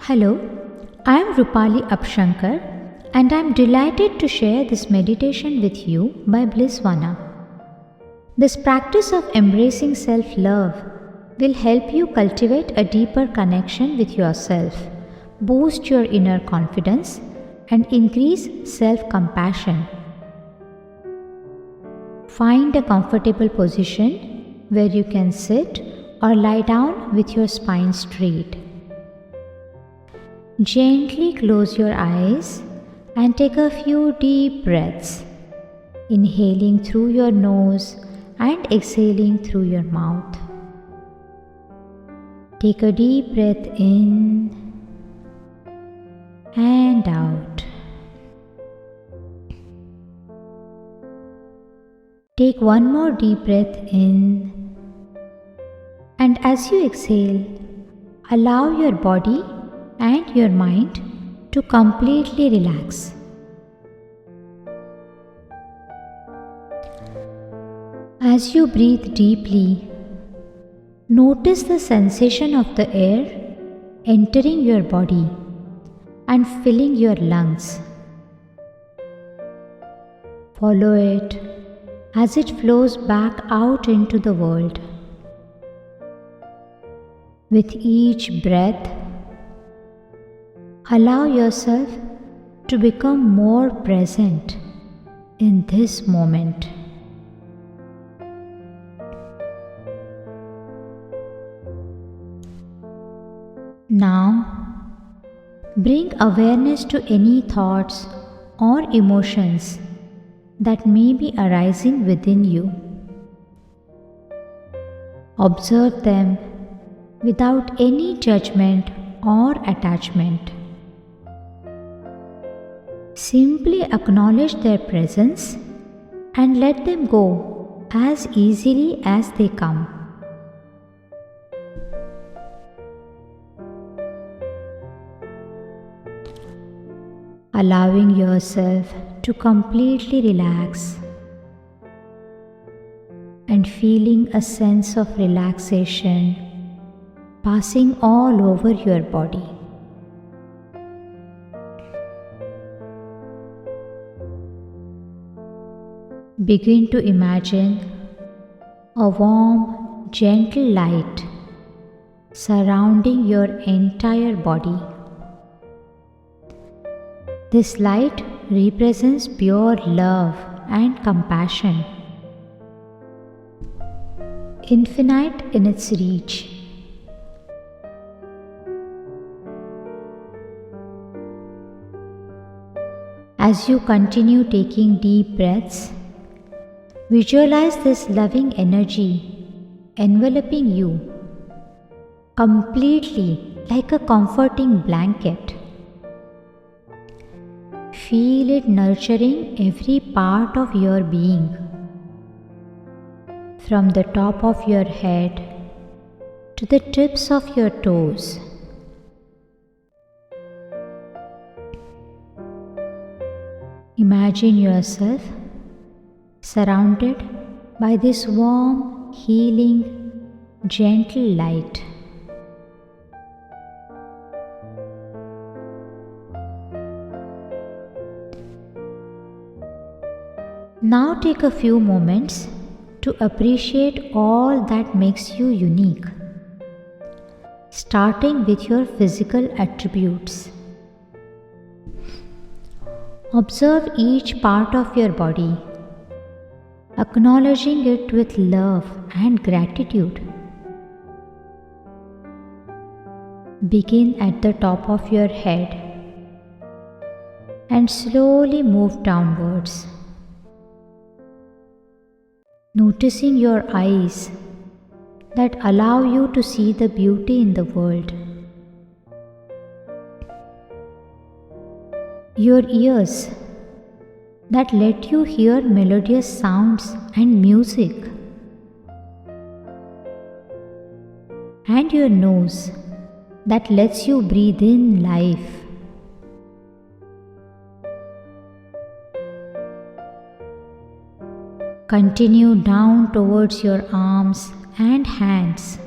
Hello, I am Rupali Apshankar and I am delighted to share this meditation with you by Blissvana. This practice of embracing self-love will help you cultivate a deeper connection with yourself, boost your inner confidence, and increase self-compassion. Find a comfortable position where you can sit or lie down with your spine straight. Gently close your eyes and take a few deep breaths, inhaling through your nose and exhaling through your mouth. Take a deep breath in and out. Take one more deep breath in, and as you exhale, allow your body and your mind to completely relax. As you breathe deeply, notice the sensation of the air entering your body and filling your lungs. Follow it as it flows back out into the world. With each breath, allow yourself to become more present in this moment. Now, bring awareness to any thoughts or emotions that may be arising within you. Observe them without any judgment or attachment. Simply acknowledge their presence and let them go as easily as they come. Allowing yourself to completely relax and feeling a sense of relaxation passing all over your body. Begin to imagine a warm, gentle light surrounding your entire body. This light represents pure love and compassion, infinite in its reach. As you continue taking deep breaths, visualize this loving energy enveloping you completely like a comforting blanket. Feel it nurturing every part of your being, from the top of your head to the tips of your toes. Imagine yourself surrounded by this warm, healing, gentle light. Now take a few moments to appreciate all that makes you unique, starting with your physical attributes. Observe each part of your body, acknowledging it with love and gratitude. Begin at the top of your head and slowly move downwards. Noticing your eyes that allow you to see the beauty in the world. Your ears that let you hear melodious sounds and music. And your nose that lets you breathe in life. Continue down towards your arms and hands.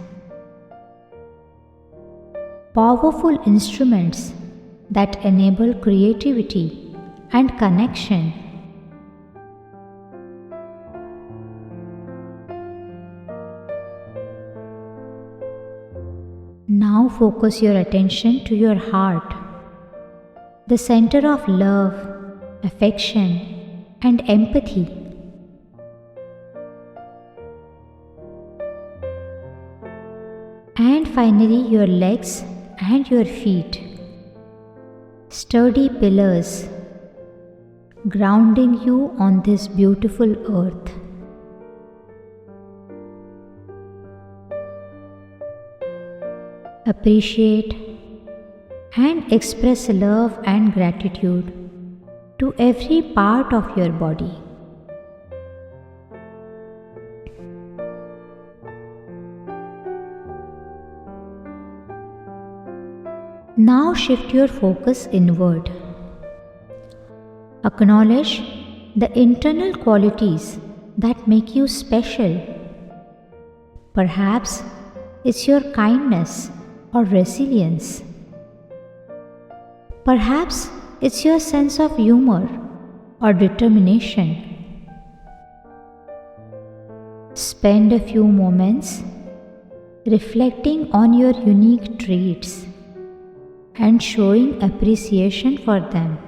powerful instruments that enable creativity and connection. Now focus your attention to your heart, the center of love, affection, and empathy. And finally, your legs and your feet, sturdy pillars, grounding you on this beautiful earth. Appreciate and express love and gratitude to every part of your body. Now shift your focus inward. Acknowledge the internal qualities that make you special. Perhaps it's your kindness or resilience. Perhaps it's your sense of humor or determination. Spend a few moments reflecting on your unique traits and showing appreciation for them.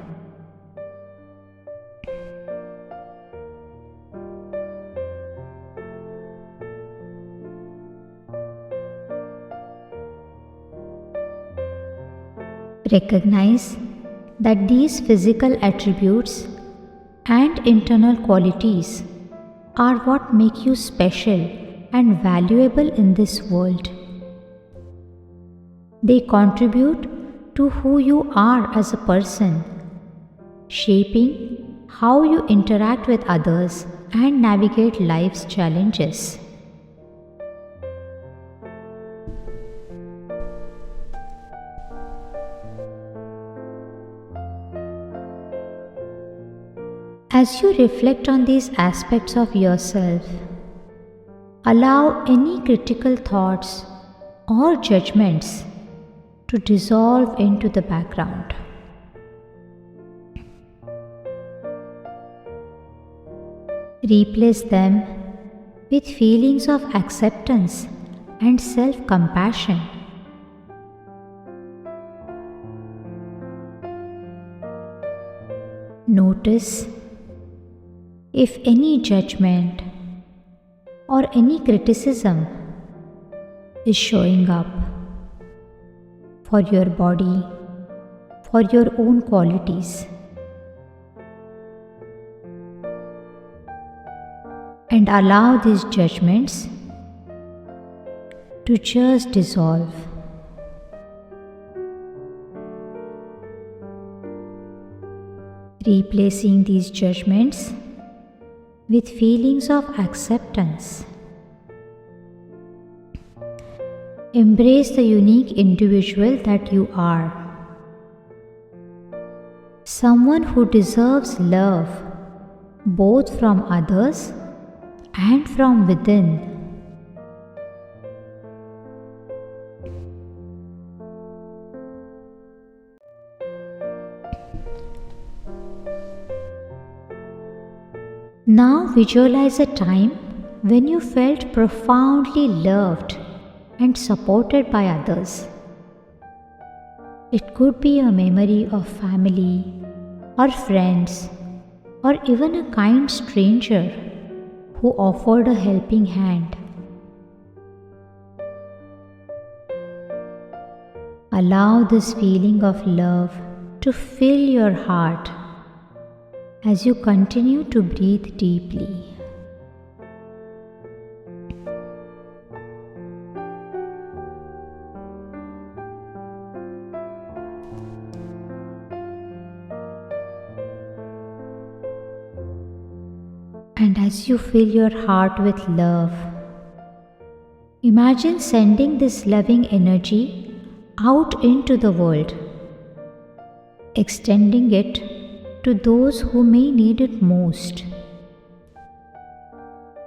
Recognize that these physical attributes and internal qualities are what make you special and valuable in this world. They contribute to who you are as a person, shaping how you interact with others and navigate life's challenges. As you reflect on these aspects of yourself, allow any critical thoughts or judgments to dissolve into the background. Replace them with feelings of acceptance and self-compassion. Notice if any judgment or any criticism is showing up for your body, for your own qualities. And allow these judgments to just dissolve. Replacing these judgments with feelings of acceptance. Embrace the unique individual that you are. Someone who deserves love, both from others and from within. Now visualize a time when you felt profoundly loved and supported by others. It could be a memory of family or friends or even a kind stranger who offered a helping hand. Allow this feeling of love to fill your heart as you continue to breathe deeply. And as you fill your heart with love, imagine sending this loving energy out into the world, extending it to those who may need it most.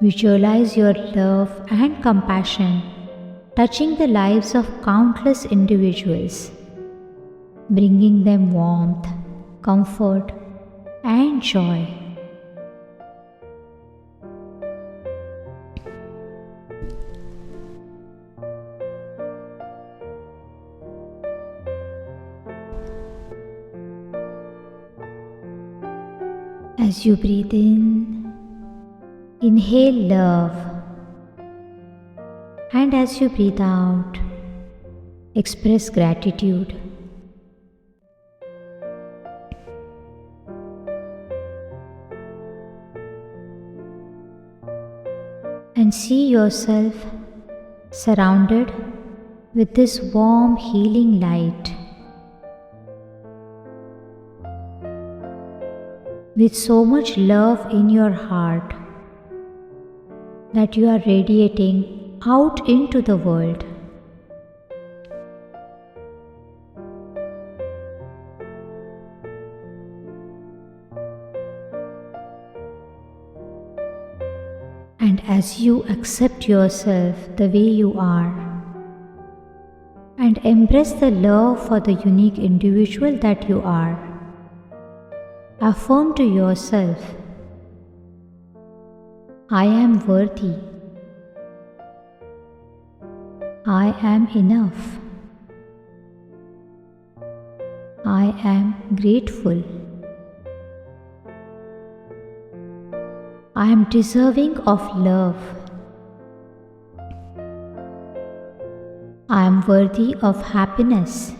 Visualize your love and compassion touching the lives of countless individuals, bringing them warmth, comfort, and joy. As you breathe in, inhale love, and as you breathe out, express gratitude. And see yourself surrounded with this warm, healing light, with so much love in your heart that you are radiating out into the world. And as you accept yourself the way you are and embrace the love for the unique individual that you are, affirm to yourself, I am worthy. I am enough. I am grateful. I am deserving of love. I am worthy of happiness.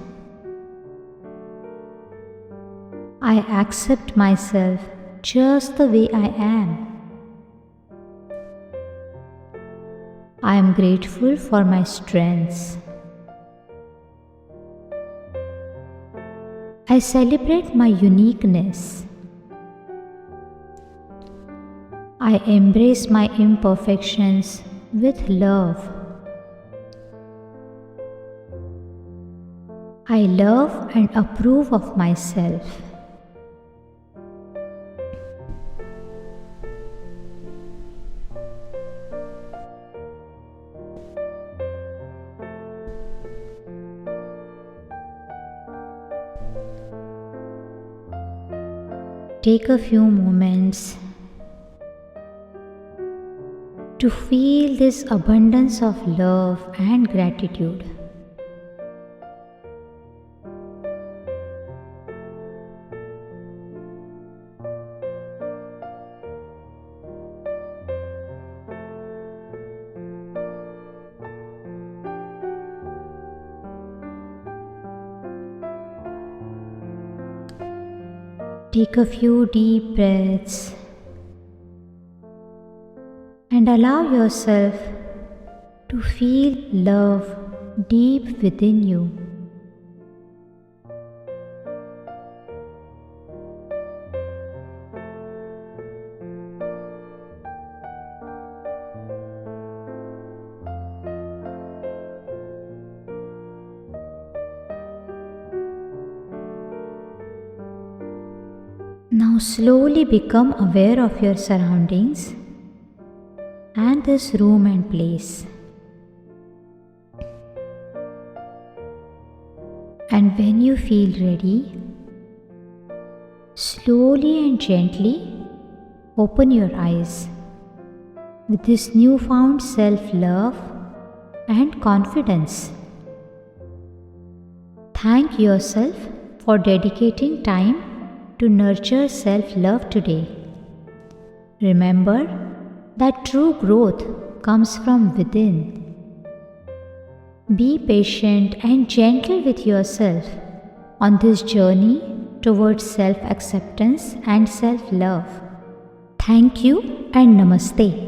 I accept myself just the way I am. I am grateful for my strengths. I celebrate my uniqueness. I embrace my imperfections with love. I love and approve of myself. Take a few moments to feel this abundance of love and gratitude. Take a few deep breaths and allow yourself to feel love deep within you. Now slowly become aware of your surroundings and this room and place. And when you feel ready, slowly and gently open your eyes with this newfound self-love and confidence. Thank yourself for dedicating time to nurture self-love today. Remember that true growth comes from within. Be patient and gentle with yourself on this journey towards self-acceptance and self-love. Thank you and Namaste.